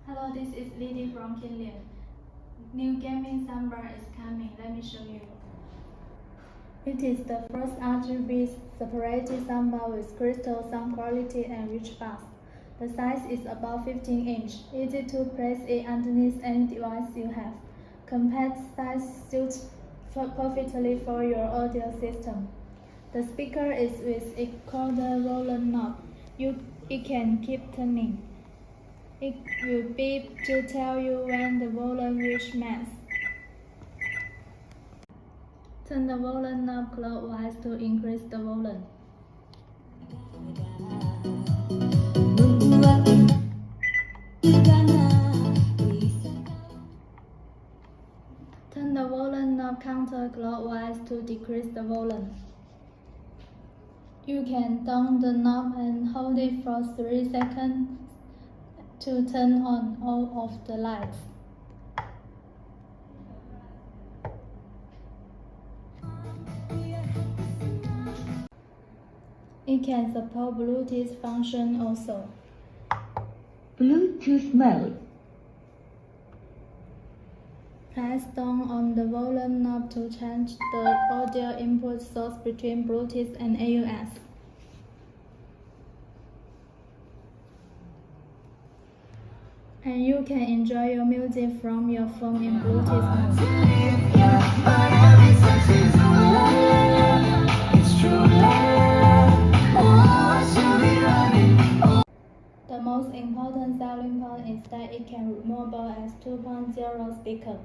Hello, this is Lily from Kinlian. New gaming soundbar is coming. Let me show you. It is the first RGB separated soundbar with crystal sound quality and rich bass. The size is about 15 inch. Easy to place it underneath any device you have. Compact size suits perfectly for your audio system. The speaker is with a quarter roller knob. It can keep turning. It will beep to tell you when the volume reaches max. Turn the volume knob clockwise to increase the volume. Turn the volume knob counterclockwise to decrease the volume. You can down the knob and hold it for 3 seconds to turn on all of the lights. It can support Bluetooth function also. Bluetooth mode. Press down on the volume knob to change the audio input source between Bluetooth and AUX. And you can enjoy your music from your phone in Bluetooth mode. The most important selling point is that it can be mobile as 2.0 speaker.